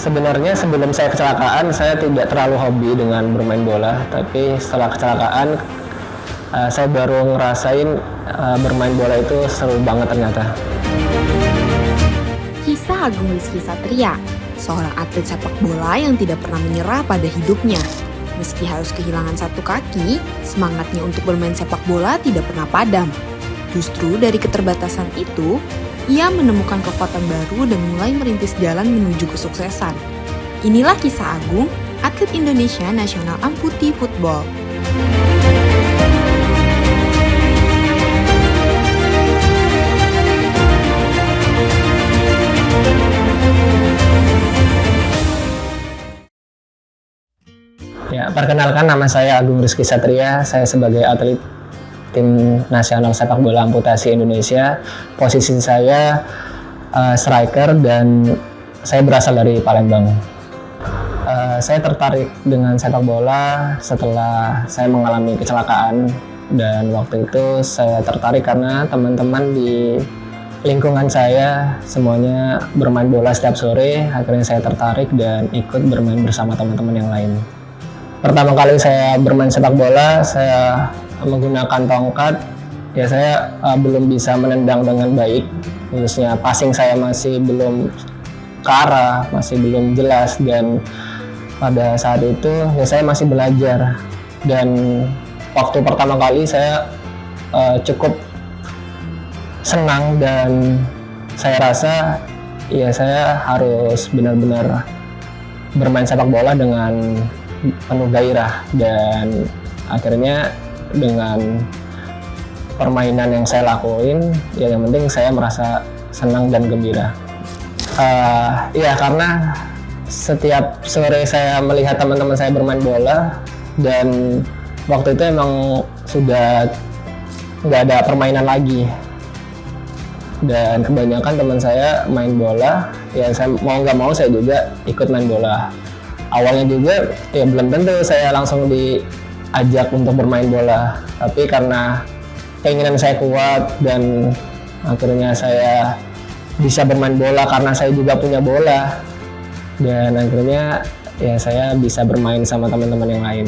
Sebenarnya sebelum saya kecelakaan, saya tidak terlalu hobi dengan bermain bola. Tapi setelah kecelakaan, saya baru ngerasain bermain bola itu seru banget ternyata. Kisah Agung Rizky Satria, seorang atlet sepak bola yang tidak pernah menyerah pada hidupnya. Meski harus kehilangan satu kaki, semangatnya untuk bermain sepak bola tidak pernah padam. Justru dari keterbatasan itu, ia menemukan kekuatan baru dan mulai merintis jalan menuju kesuksesan. Inilah kisah Agung, atlet Indonesia Nasional Amputee Football. Ya, perkenalkan nama saya Agung Rizky Satria. Saya sebagai atlet tim nasional sepak bola amputasi Indonesia. Posisi saya striker dan saya berasal dari Palembang. Saya tertarik dengan sepak bola setelah saya mengalami kecelakaan, dan waktu itu saya tertarik karena teman-teman di lingkungan saya semuanya bermain bola setiap sore. Akhirnya saya tertarik dan ikut bermain bersama teman-teman yang lain. Pertama kali saya bermain sepak bola, saya menggunakan tongkat. Ya, saya belum bisa menendang dengan baik, khususnya passing saya masih belum ke arah, masih belum jelas, dan pada saat itu ya saya masih belajar. Dan waktu pertama kali saya cukup senang, dan saya rasa ya saya harus benar-benar bermain sepak bola dengan penuh gairah. Dan akhirnya dengan permainan yang saya lakuin, ya yang penting saya merasa senang dan gembira. Ya, karena setiap sore saya melihat teman-teman saya bermain bola, dan waktu itu emang sudah nggak ada permainan lagi, dan kebanyakan teman saya main bola. Ya saya mau nggak mau saya juga ikut main bola. Awalnya juga ya belum tentu saya langsung diajak untuk bermain bola, tapi karena keinginan saya kuat dan akhirnya saya bisa bermain bola karena saya juga punya bola, dan akhirnya ya saya bisa bermain sama teman-teman yang lain.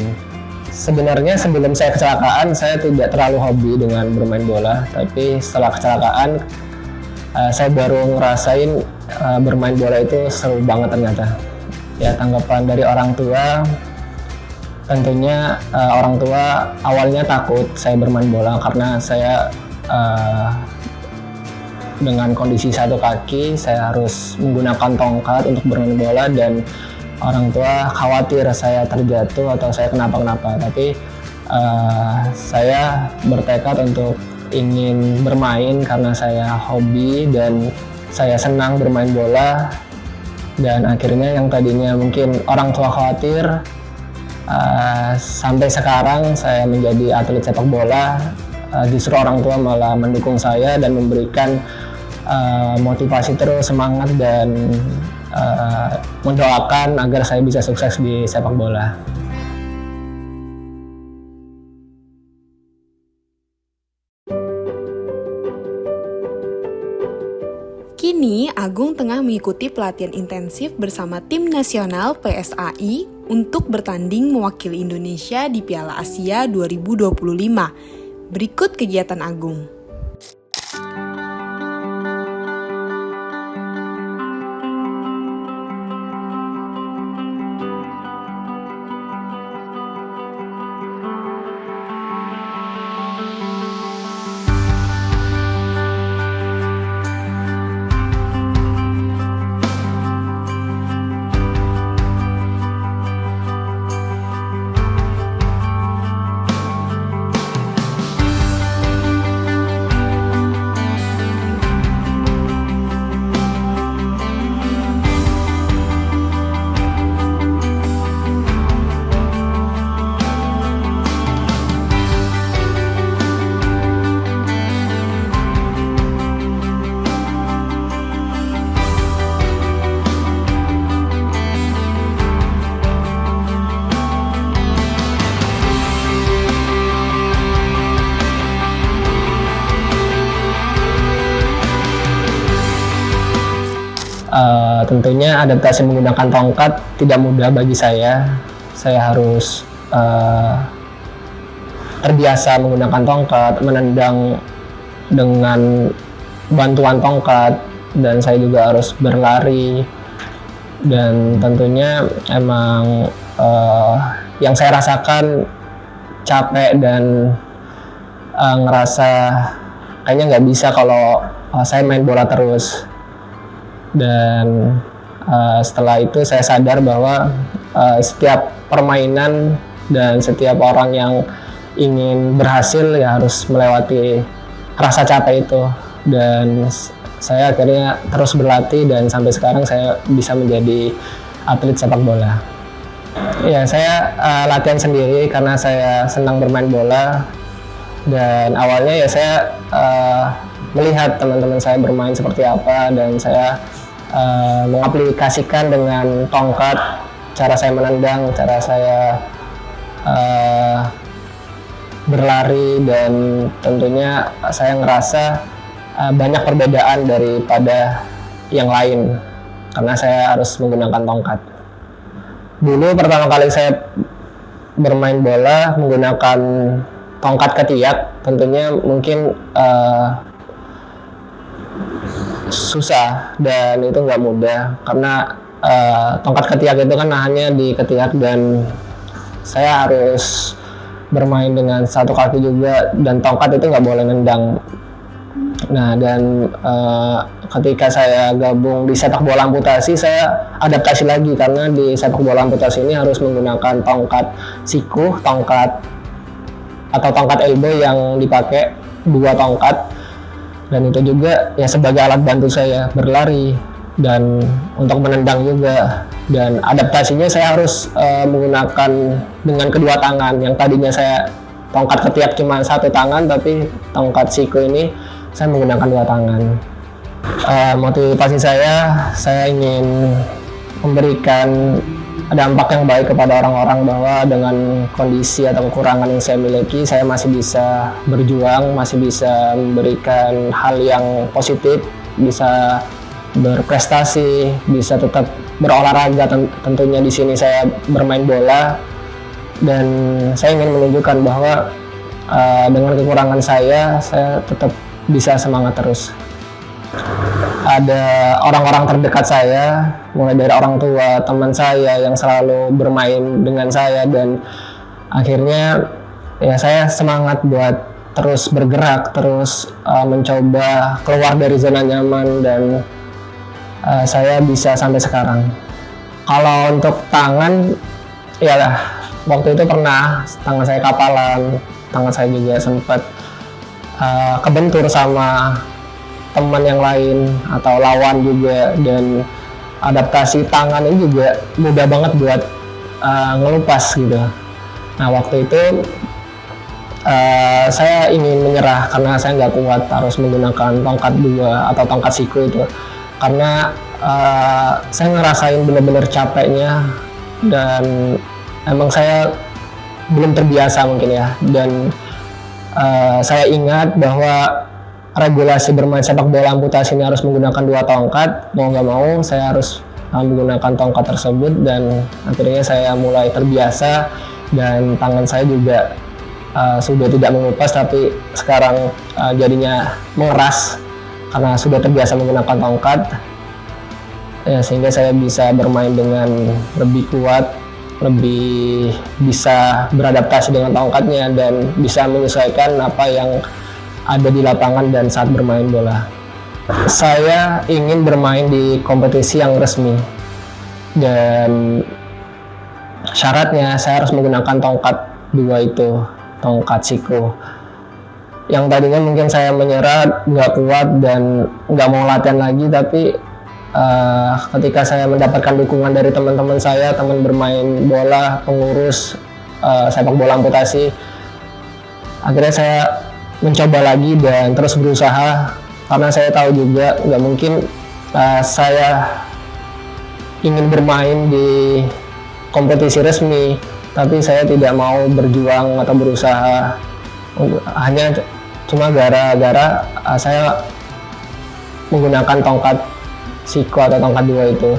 Sebenarnya sebelum saya kecelakaan, saya tidak terlalu hobi dengan bermain bola, tapi setelah kecelakaan saya baru ngerasain bermain bola itu seru banget ternyata. Ya, tanggapan dari orang tua, tentunya orang tua awalnya takut saya bermain bola karena saya dengan kondisi satu kaki, saya harus menggunakan tongkat untuk bermain bola, dan orang tua khawatir saya terjatuh atau saya kenapa-kenapa. Tapi saya bertekad untuk ingin bermain karena saya hobi dan saya senang bermain bola. Dan akhirnya yang tadinya mungkin orang tua khawatir, sampai sekarang saya menjadi atlet sepak bola, justru orang tua malah mendukung saya dan memberikan motivasi terus, semangat, dan mendoakan agar saya bisa sukses di sepak bola. Kini, Agung tengah mengikuti pelatihan intensif bersama tim nasional PSAI untuk bertanding mewakili Indonesia di Piala Asia 2025. Berikut kegiatan Agung. Tentunya adaptasi menggunakan tongkat tidak mudah bagi saya. Saya harus terbiasa menggunakan tongkat, menendang dengan bantuan tongkat, dan saya juga harus berlari. Dan tentunya emang yang saya rasakan capek dan ngerasa kayaknya nggak bisa kalau saya main bola terus. Dan setelah itu saya sadar bahwa setiap permainan dan setiap orang yang ingin berhasil ya harus melewati rasa capek itu. Dan saya akhirnya terus berlatih dan sampai sekarang saya bisa menjadi atlet sepak bola. Ya, saya latihan sendiri karena saya senang bermain bola. Dan awalnya ya saya melihat teman-teman saya bermain seperti apa, dan saya mengaplikasikan dengan tongkat, cara saya menendang, cara saya berlari, dan tentunya saya ngerasa banyak perbedaan daripada yang lain karena saya harus menggunakan tongkat. Dulu pertama kali saya bermain bola menggunakan tongkat ketiak, tentunya mungkin susah dan itu nggak mudah karena tongkat ketiak itu kan nahannya di ketiak, dan saya harus bermain dengan satu kaki juga, dan tongkat itu nggak boleh nendang. Nah, dan ketika saya gabung di sepak bola amputasi, saya adaptasi lagi karena di sepak bola amputasi ini harus menggunakan tongkat sikuh, tongkat atau tongkat elbow yang dipakai 2 tongkat, dan itu juga ya sebagai alat bantu saya berlari dan untuk menendang juga. Dan adaptasinya saya harus menggunakan dengan kedua tangan. Yang tadinya saya tongkat ketiak cuma 1 tangan, tapi tongkat siku ini saya menggunakan 2 tangan. Motivasi saya ingin memberikan dampak yang baik kepada orang-orang bahwa dengan kondisi atau kekurangan yang saya miliki, saya masih bisa berjuang, masih bisa memberikan hal yang positif, bisa berprestasi, bisa tetap berolahraga. Tentunya di sini saya bermain bola, dan saya ingin menunjukkan bahwa dengan kekurangan saya tetap bisa semangat terus. Ada orang-orang terdekat saya, mulai dari orang tua, teman saya yang selalu bermain dengan saya, dan akhirnya ya saya semangat buat terus bergerak, terus mencoba keluar dari zona nyaman, dan saya bisa sampai sekarang. Kalau untuk tangan, ya waktu itu pernah tangan saya kapalan, tangan saya juga sempat kebentur sama teman yang lain atau lawan juga, dan adaptasi tangan ini juga mudah banget buat ngelupas gitu. Nah, waktu itu saya ingin menyerah karena saya nggak kuat harus menggunakan tongkat 2 atau tongkat siku itu, karena saya ngerasain bener-bener capeknya, dan emang saya belum terbiasa mungkin ya. Dan saya ingat bahwa regulasi bermain sepak bola amputasi ini harus menggunakan 2 tongkat. Mau nggak mau saya harus menggunakan tongkat tersebut, dan akhirnya saya mulai terbiasa, dan tangan saya juga sudah tidak mengupas, tapi sekarang jadinya mengeras karena sudah terbiasa menggunakan tongkat ya, sehingga saya bisa bermain dengan lebih kuat, lebih bisa beradaptasi dengan tongkatnya, dan bisa menyesuaikan apa yang ada di lapangan dan saat bermain bola. Saya ingin bermain di kompetisi yang resmi, dan syaratnya saya harus menggunakan tongkat 2 itu, tongkat siku. Yang tadinya mungkin saya menyerah, nggak kuat dan nggak mau latihan lagi, tapi ketika saya mendapatkan dukungan dari teman-teman saya, teman bermain bola, pengurus sepak bola amputasi, akhirnya saya mencoba lagi dan terus berusaha, karena saya tahu juga nggak mungkin saya ingin bermain di kompetisi resmi tapi saya tidak mau berjuang atau berusaha hanya cuma gara-gara saya menggunakan tongkat siku atau tongkat 2 itu.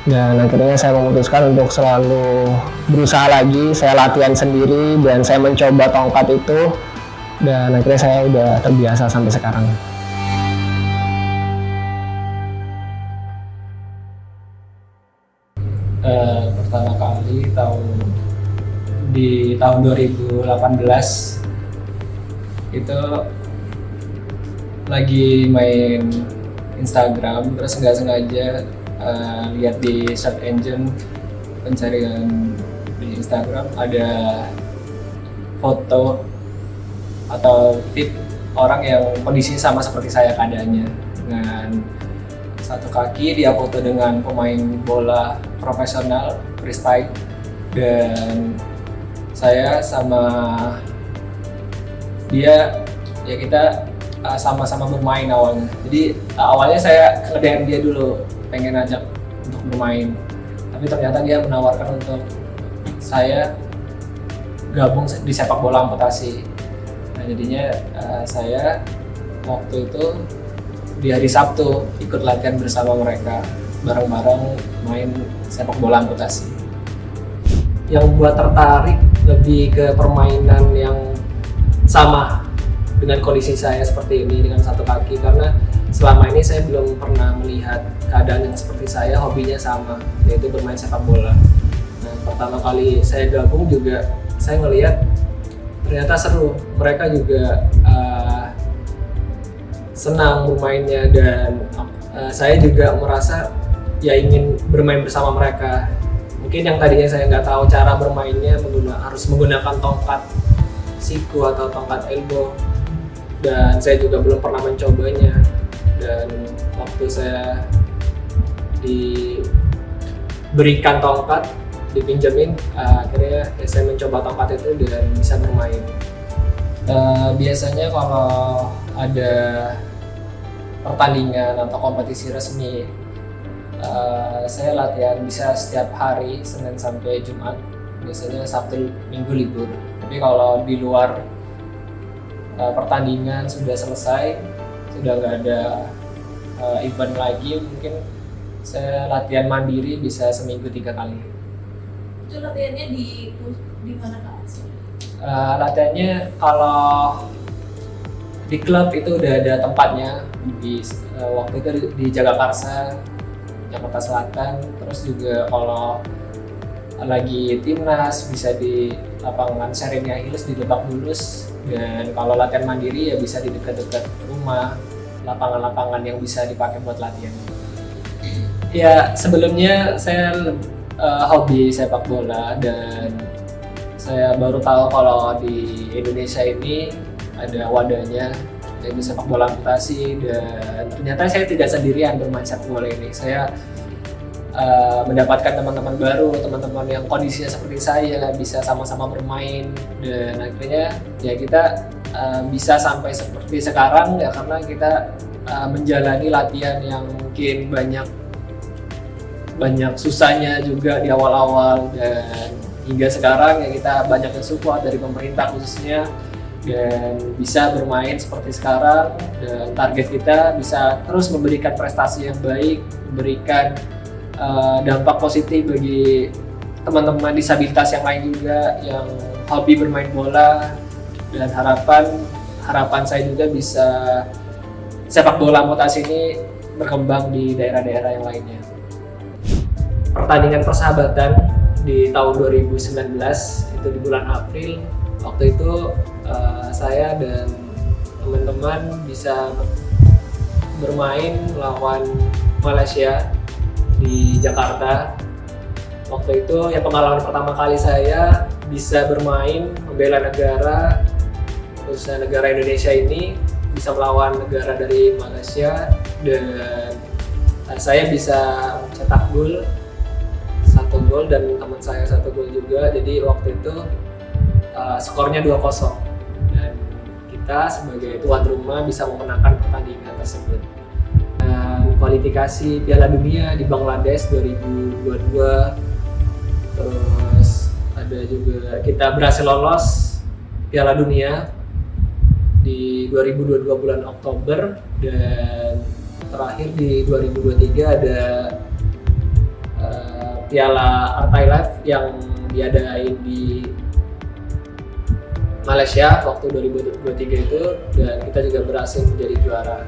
Dan akhirnya saya memutuskan untuk selalu berusaha lagi, saya latihan sendiri dan saya mencoba tongkat itu, dan akhirnya saya udah terbiasa sampai sekarang. Pertama kali di tahun 2018 itu lagi main Instagram, terus nggak sengaja lihat di search engine pencarian di Instagram ada foto atau feed orang yang kondisinya sama seperti saya keadaannya, dengan satu kaki dia foto dengan pemain bola profesional freestyle, dan saya sama dia ya kita sama-sama bermain awalnya. Jadi awalnya saya nge-DM dia dulu, pengen ajak untuk bermain, tapi ternyata dia menawarkan untuk saya gabung di sepak bola amputasi. Nah jadinya saya waktu itu di hari Sabtu ikut latihan bersama mereka, bareng-bareng main sepak bola amputasi. Yang buat tertarik lebih ke permainan yang sama dengan kondisi saya seperti ini dengan satu kaki, karena selama ini saya belum pernah melihat keadaan yang seperti saya, hobinya sama, yaitu bermain sepak bola. Nah, pertama kali saya gabung juga saya ngelihat ternyata seru, mereka juga senang bermainnya, dan saya juga merasa ya ingin bermain bersama mereka. Mungkin yang tadinya saya nggak tahu cara bermainnya, harus menggunakan tongkat siku atau tongkat elbow, dan saya juga belum pernah mencobanya. Dan waktu saya diberikan tongkat, dipinjemin, akhirnya saya mencoba tongkat itu dan bisa bermain. Biasanya kalau ada pertandingan atau kompetisi resmi, saya latihan bisa setiap hari, Senin sampai Jumat. Biasanya Sabtu Minggu libur. Tapi kalau di luar pertandingan sudah selesai, sudah nggak ada event lagi, mungkin saya latihan mandiri bisa seminggu 3 kali. Itu latihannya di mana Kak? Latihannya kalau di klub itu udah ada tempatnya, waktu itu di Jagakarsa, Jakarta Selatan. Terus juga kalau lagi timnas bisa di lapangan Serenia Hills di Lebak Bulus, dan kalau latihan mandiri ya bisa di dekat-dekat rumah, lapangan-lapangan yang bisa dipakai buat latihan. Ya sebelumnya saya hobi sepak bola, dan saya baru tahu kalau di Indonesia ini ada wadahnya, yaitu sepak bola amputasi, dan ternyata saya tidak sendirian bermain sepak bola ini. Saya mendapatkan teman-teman baru, teman-teman yang kondisinya seperti saya, bisa sama-sama bermain, dan akhirnya ya kita bisa sampai seperti sekarang ya karena kita menjalani latihan yang mungkin banyak susahnya juga di awal-awal, dan hingga sekarang ya kita banyak yang support dari pemerintah khususnya, dan bisa bermain seperti sekarang, dan target kita bisa terus memberikan prestasi yang baik, memberikan dampak positif bagi teman-teman disabilitas yang lain juga yang hobi bermain bola, dan harapan saya juga bisa sepak bola amputasi ini berkembang di daerah-daerah yang lainnya. Pertandingan persahabatan di tahun 2019 itu di bulan April, waktu itu saya dan teman-teman bisa bermain melawan Malaysia di Jakarta. Waktu itu ya pengalaman pertama kali saya bisa bermain membela negara, khususnya negara Indonesia ini, bisa melawan negara dari Malaysia, dan saya bisa cetak gol, 1 gol, dan teman saya 1 gol juga. Jadi waktu itu skornya 2-0, dan kita sebagai tuan rumah bisa memenangkan pertandingan tersebut. Kualifikasi Piala Dunia di Bangladesh 2022, terus ada juga kita berhasil lolos Piala Dunia di 2022 bulan Oktober, dan terakhir di 2023 ada Piala Artai Life yang diadain di Malaysia waktu 2023 itu, dan kita juga berhasil menjadi juara.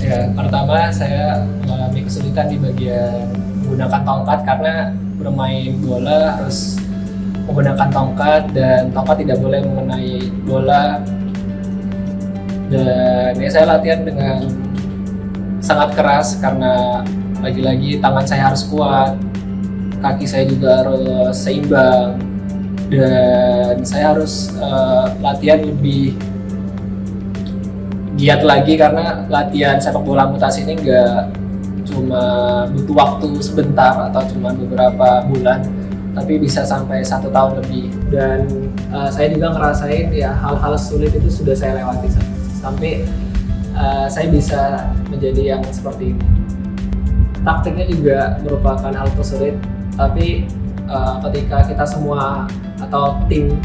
Ya, pertama saya mengalami kesulitan di bagian menggunakan tongkat karena bermain bola harus menggunakan tongkat dan tongkat tidak boleh mengenai bola. Dan ya saya latihan dengan sangat keras karena lagi-lagi tangan saya harus kuat, kaki saya juga harus seimbang, dan saya harus latihan lebih giat lagi karena latihan sepak bola amputasi ini nggak cuma butuh waktu sebentar atau cuma beberapa bulan, tapi bisa sampai 1 tahun lebih. Dan saya juga ngerasain ya hal-hal sulit itu sudah saya lewati sampai saya bisa menjadi yang seperti ini. Taktiknya juga merupakan hal tersulit, tapi ketika kita semua atau tim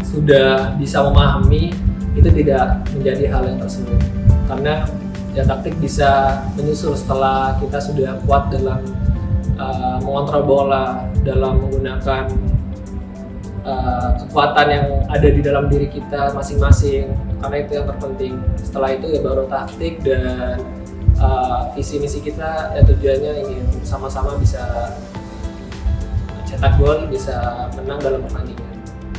sudah bisa memahami, itu tidak menjadi hal yang tersulit karena ya taktik bisa menyusul setelah kita sudah kuat dalam mengontrol bola, dalam menggunakan kekuatan yang ada di dalam diri kita masing-masing, karena itu yang terpenting. Setelah itu ya baru taktik dan visi misi kita, ya tujuannya ini sama-sama bisa cetak gol, bisa menang dalam pertandingan.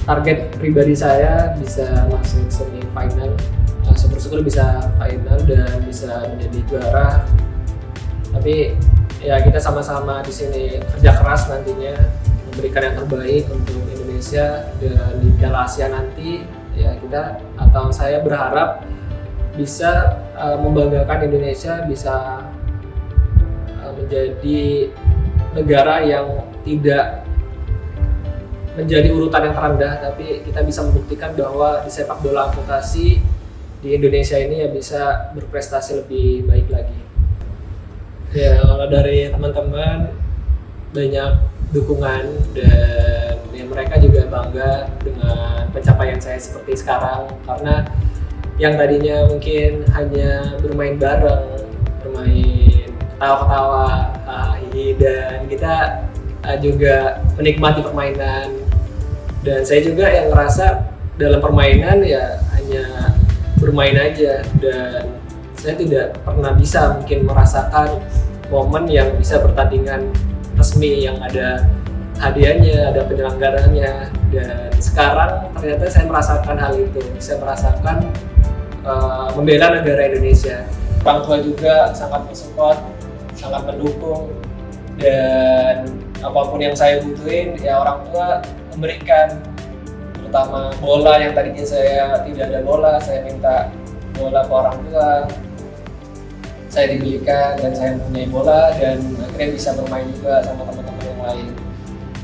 Target pribadi saya bisa masuk semifinal, syukur-syukur bisa final dan bisa menjadi juara. Tapi ya kita sama-sama di sini kerja keras nantinya memberikan yang terbaik untuk Indonesia, dan di Piala Asia nanti ya kita atau saya berharap bisa membanggakan Indonesia, bisa menjadi negara yang tidak menjadi urutan yang terendah, tapi kita bisa membuktikan bahwa di sepak bola amputasi di Indonesia ini ya bisa berprestasi lebih baik lagi. Ya kalau dari teman-teman banyak dukungan, dan ya mereka juga bangga dengan pencapaian saya seperti sekarang, karena yang tadinya mungkin hanya bermain bareng, bermain ketawa-ketawa, dan kita juga menikmati permainan. Dan saya juga yang ngerasa dalam permainan ya hanya bermain aja, dan saya tidak pernah bisa mungkin merasakan momen yang bisa pertandingan resmi yang ada hadiahnya, ada penyelenggaranya. Dan sekarang ternyata saya merasakan hal itu, saya merasakan membela negara Indonesia. Orang tua juga sangat mensupport, sangat mendukung, dan apapun yang saya butuhin ya orang tua memberikan, terutama bola yang tadinya saya tidak ada bola, saya minta bola ke orang tua, saya dibelikan dan saya mempunyai bola, dan akhirnya bisa bermain juga sama teman-teman yang lain.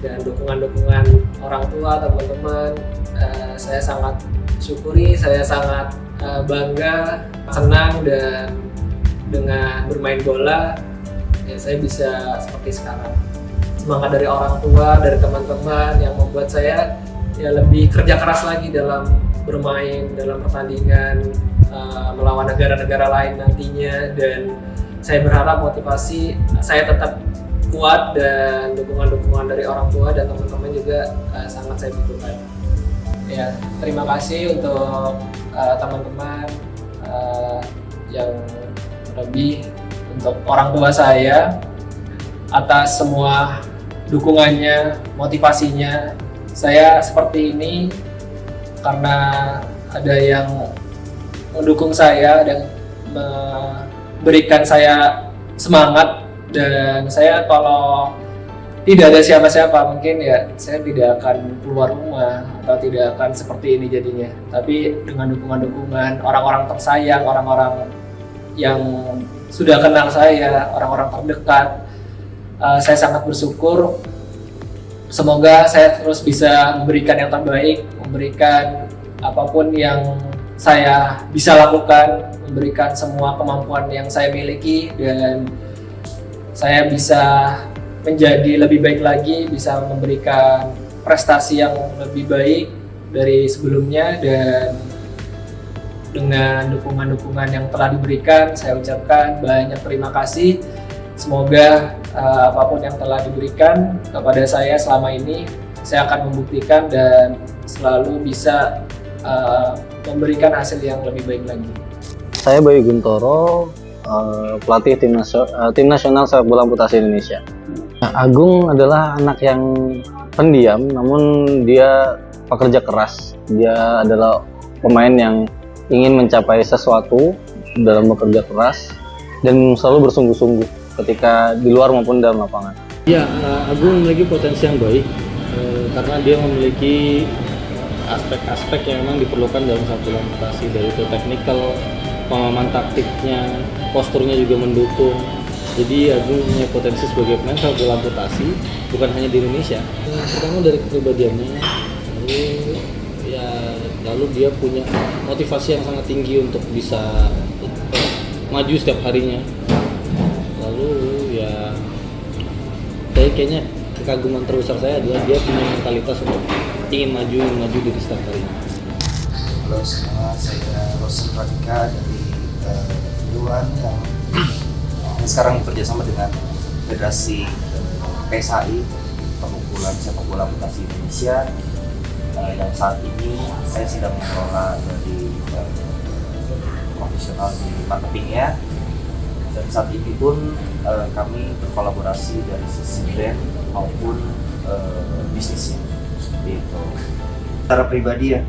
Dan dukungan-dukungan orang tua, teman-teman, saya sangat syukuri, saya sangat bangga, senang, dan dengan bermain bola ya saya bisa seperti sekarang. Semangat dari orang tua, dari teman-teman yang membuat saya ya lebih kerja keras lagi dalam bermain, dalam pertandingan melawan negara-negara lain nantinya. Dan saya berharap motivasi saya tetap kuat, dan dukungan-dukungan dari orang tua dan teman-teman juga sangat saya butuhkan. Ya, terima kasih untuk teman-teman, yang lebih untuk orang tua saya atas semua dukungannya, motivasinya. Saya seperti ini karena ada yang mendukung saya dan memberikan saya semangat. Dan saya kalau tidak ada siapa-siapa mungkin ya saya tidak akan keluar rumah atau tidak akan seperti ini jadinya. Tapi dengan dukungan-dukungan orang-orang tersayang, orang-orang yang sudah kenal saya, orang-orang terdekat, saya sangat bersyukur. Semoga saya terus bisa memberikan yang terbaik, memberikan apapun yang saya bisa lakukan, memberikan semua kemampuan yang saya miliki, dan saya bisa menjadi lebih baik lagi, bisa memberikan prestasi yang lebih baik dari sebelumnya. Dan dengan dukungan-dukungan yang telah diberikan. Saya ucapkan banyak terima kasih. Semoga apapun yang telah diberikan kepada saya selama ini, saya akan membuktikan dan selalu bisa memberikan hasil yang lebih baik lagi. Saya Bayu Guntoro, pelatih tim nasional sepak bola amputasi Indonesia. Nah, Agung adalah anak yang pendiam, namun dia pekerja keras. Dia adalah pemain yang ingin mencapai sesuatu dalam bekerja keras dan selalu bersungguh-sungguh ketika di luar maupun dalam lapangan. Ya, Agung memiliki potensi yang baik karena dia memiliki aspek-aspek yang memang diperlukan dalam sepak bola amputasi, dari itu teknikal, pemahaman taktiknya, posturnya juga mendukung. Jadi Agung punya potensi sebagai pemain sepak bola amputasi bukan hanya di Indonesia. Pertama dari kepribadiannya, lalu dia punya motivasi yang sangat tinggi untuk bisa maju setiap harinya. Lalu ya, kayaknya kekaguman terbesar saya adalah dia punya mentalitas untuk ingin maju di setiap harinya. Halo semua, saya Rosen Radika dari Iwan yang sekarang bekerja sama dengan Federasi PSHI Perkumpulan Sepak Bola Amputasi Indonesia. Yang saat ini saya sedang mengelola dari profesional di marketingnya, dan saat ini pun kami berkolaborasi dari sisi brand maupun bisnisnya. Gitu. Secara pribadi ya,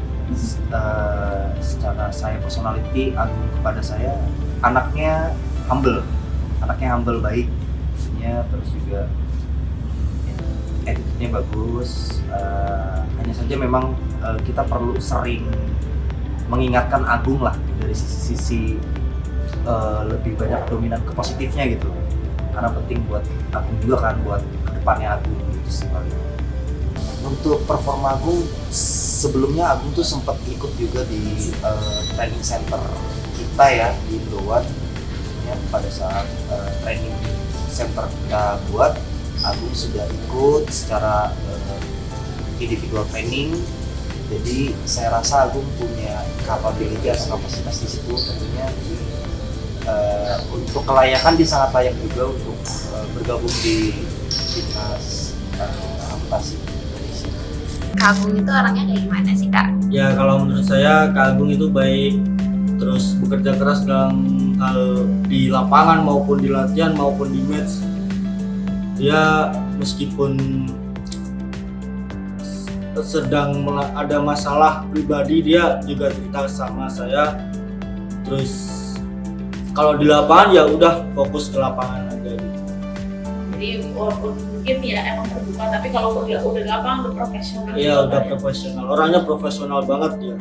secara saya personality, Agung kepada saya anaknya humble baik, terus juga attitude-nya bagus. Hanya saja memang kita perlu sering mengingatkan Agung lah dari sisi lebih banyak dominan ke positifnya gitu, karena penting buat Agung juga kan, buat kedepannya Agung gitu sih paling. Untuk performa Agung, sebelumnya Agung tuh sempat ikut juga di training center kita ya di Indowan ya. Pada saat training center kita buat, Agung sudah ikut secara individual training. Jadi saya rasa Agung punya kapabilitas atau kapasitas di situ. Tentunya untuk kelayakan dia sangat layak juga untuk bergabung di timnas amputasi Indonesia. Kak Agung itu orangnya kayak gimana sih, Kak? Ya, kalau menurut saya Kak Agung itu baik, terus bekerja keras dalam hal di lapangan maupun di latihan maupun di match. Dia meskipun sedang ada masalah pribadi, dia juga cerita sama saya. Terus kalau di lapangan ya udah fokus ke lapangan aja gitu. Jadi walaupun mungkin ya emang terbuka, tapi kalau udah di lapangan udah profesional. Iya, udah profesional. Orangnya profesional banget dia.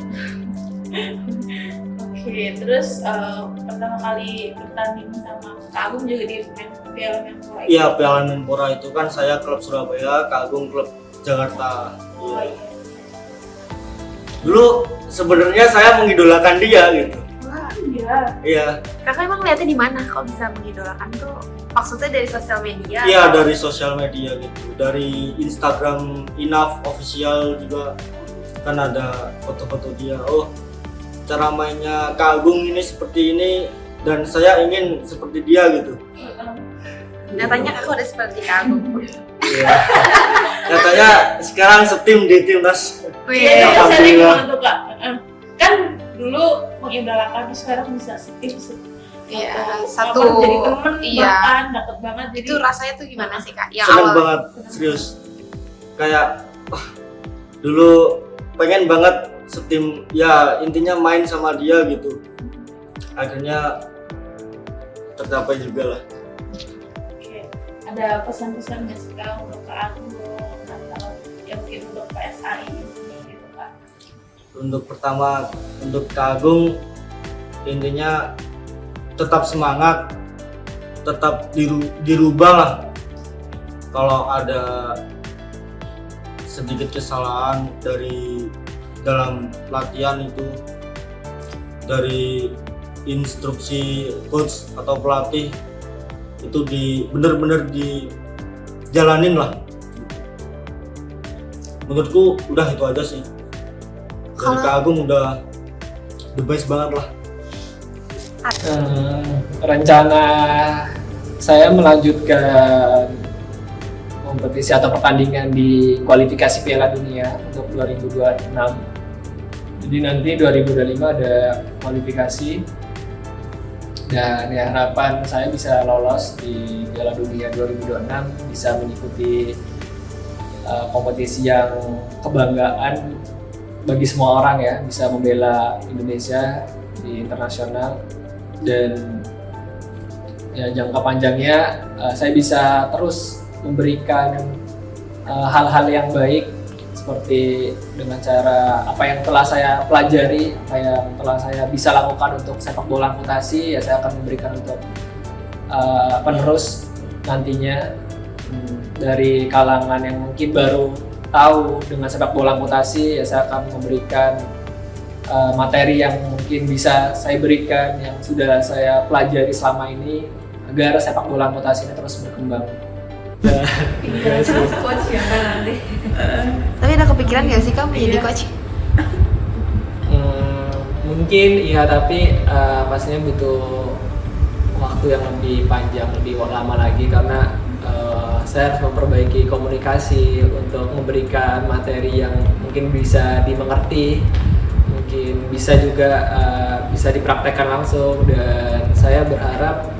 Oke, terus pertama kali bertanding sama Kak Agung juga di Piala Menpora. Iya, Piala Menpora itu kan saya klub Surabaya, Kak Agung klub Jakarta. Oh, iya. Dulu sebenarnya saya mengidolakan dia gitu. Wah, iya. Iya. Kakak emang lihatnya di mana kok bisa mengidolakan tuh? Maksudnya dari sosial media? Iya, dari sosial media gitu. Dari Instagram Enough Official juga kan ada foto-foto dia. Oh, cara mainnya Kak Agung ini seperti ini dan saya ingin seperti dia gitu. Nyatanya aku udah seperti Kak Agung. Iya. Katanya sekarang setim di timnas. Iya, Wih, saya gimana tuh Kak? Kan dulu mengidolakan, sekarang bisa setim. Iya, satu jadi temen, iya. bahkan dapet banget. Jadi Itu rasanya tuh gimana sih, Kak? Yang Seneng awal banget, serius. Kayak dulu pengen banget setim, ya intinya main sama dia gitu. Akhirnya tercapai juga lah. Oke. Ada pesan-pesan nggak sih Kak untuk Kak Agung atau ya mungkin untuk PSHI gitu Kak? Untuk pertama, untuk Kak Agung intinya tetap semangat, tetap dirubah lah. Kalau ada sedikit kesalahan dari dalam latihan itu, dari instruksi coach atau pelatih itu bener-bener dijalanin lah. Menurutku udah itu aja sih. Dari Kak Agung udah the best banget lah. Rencana saya melanjutkan kompetisi atau pertandingan di kualifikasi Piala Dunia untuk 2026. Jadi nanti 2025 ada kualifikasi dan ya harapan saya bisa lolos di Piala Dunia 2026, bisa mengikuti kompetisi yang kebanggaan bagi semua orang ya, bisa membela Indonesia di internasional. Dan ya jangka panjangnya saya bisa terus memberikan hal-hal yang baik seperti dengan cara apa yang telah saya pelajari, apa yang telah saya bisa lakukan untuk sepak bola amputasi, ya saya akan memberikan untuk penerus nantinya dari kalangan yang mungkin baru tahu dengan sepak bola amputasi, ya saya akan memberikan materi yang mungkin bisa saya berikan yang sudah saya pelajari selama ini agar sepak bola amputasi ini terus berkembang. Coach ya kan nanti. Tapi ada kepikiran nggak sih kamu jadi coach? Mungkin iya, tapi pastinya butuh waktu yang lebih panjang, lebih lama lagi karena saya harus memperbaiki komunikasi untuk memberikan materi yang mungkin bisa dimengerti, mungkin bisa juga bisa dipraktekkan langsung, dan saya berharap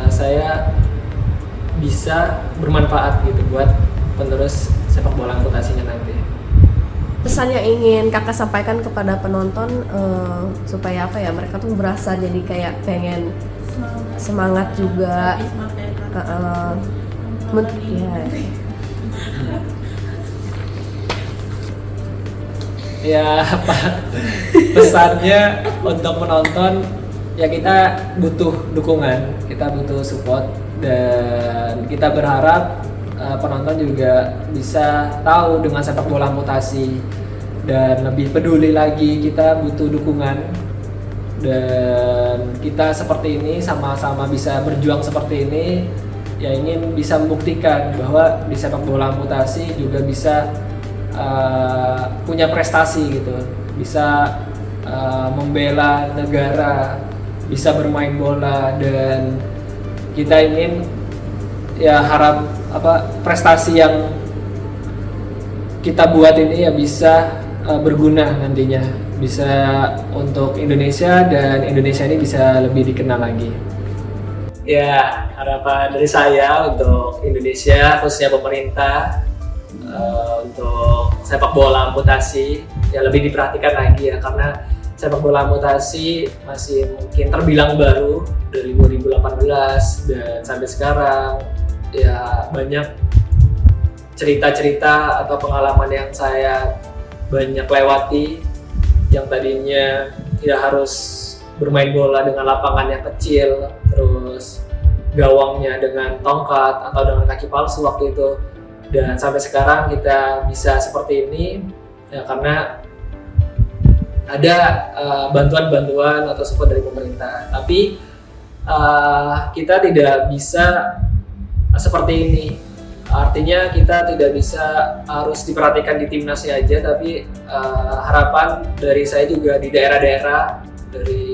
saya bisa bermanfaat gitu buat penerus sepak bola amputasinya nanti. Pesan yang ingin kakak sampaikan kepada penonton supaya apa ya, mereka tuh berasa jadi kayak pengen semangat juga. Ya apa pesannya untuk penonton, ya kita butuh dukungan, kita butuh support, dan kita berharap penonton juga bisa tahu dengan sepak bola amputasi dan lebih peduli lagi. Kita butuh dukungan dan kita seperti ini sama-sama bisa berjuang seperti ini, ya ingin bisa membuktikan bahwa di sepak bola amputasi juga bisa punya prestasi gitu, bisa membela negara, bisa bermain bola, dan kita ingin ya harap prestasi yang kita buat ini ya bisa berguna nantinya, bisa untuk Indonesia, dan Indonesia ini bisa lebih dikenal lagi. Ya, harapan dari saya untuk Indonesia, khususnya pemerintah, untuk sepak bola amputasi ya lebih diperhatikan lagi ya, karena sepak bola amputasi masih mungkin terbilang baru dari 2018 dan sampai sekarang. Ya banyak cerita-cerita atau pengalaman yang saya banyak lewati, yang tadinya tidak harus bermain bola dengan lapangan yang kecil, terus gawangnya dengan tongkat atau dengan kaki palsu waktu itu, dan sampai sekarang kita bisa seperti ini ya karena ada bantuan-bantuan atau support dari pemerintah. Tapi kita tidak bisa seperti ini, artinya kita tidak bisa harus diperhatikan di timnasnya aja, tapi harapan dari saya juga di daerah-daerah dari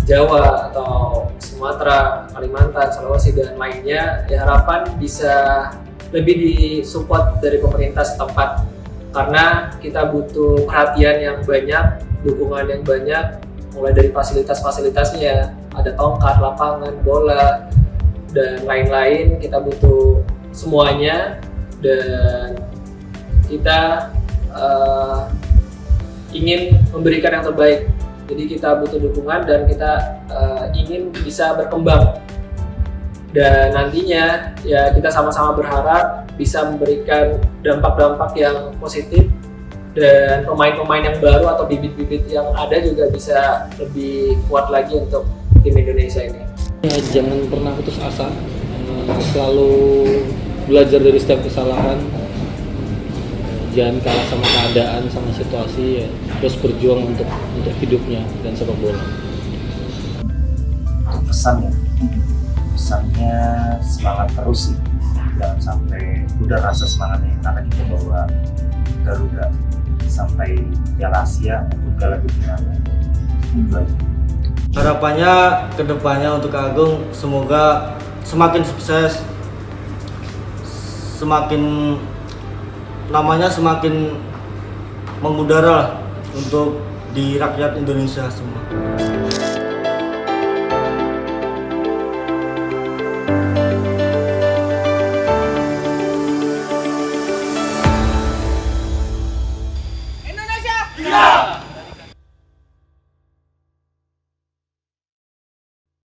Jawa atau Sumatera, Kalimantan, Sulawesi dan lainnya, ya harapan bisa lebih disupport dari pemerintah setempat, karena kita butuh perhatian yang banyak, dukungan yang banyak, mulai dari fasilitas-fasilitasnya, ada tongkat, lapangan, bola, dan lain-lain. Kita butuh semuanya, dan kita ingin memberikan yang terbaik. Jadi kita butuh dukungan dan kita ingin bisa berkembang, dan nantinya ya kita sama-sama berharap bisa memberikan dampak-dampak yang positif, dan pemain-pemain yang baru atau bibit-bibit yang ada juga bisa lebih kuat lagi untuk tim Indonesia ini. Ya, jangan pernah putus asa, selalu belajar dari setiap kesalahan, jangan kalah sama keadaan, sama situasi, ya terus berjuang untuk hidupnya dan sepak bola. Pesannya semangat terus sih, jangan sampai udah rasa semangatnya, karena kita bawa Garuda sampai Piala Asia maupun Piala Dunia. Harapannya kedepannya untuk Agung semoga semakin sukses, semakin namanya semakin mengudara lah untuk di rakyat Indonesia semua.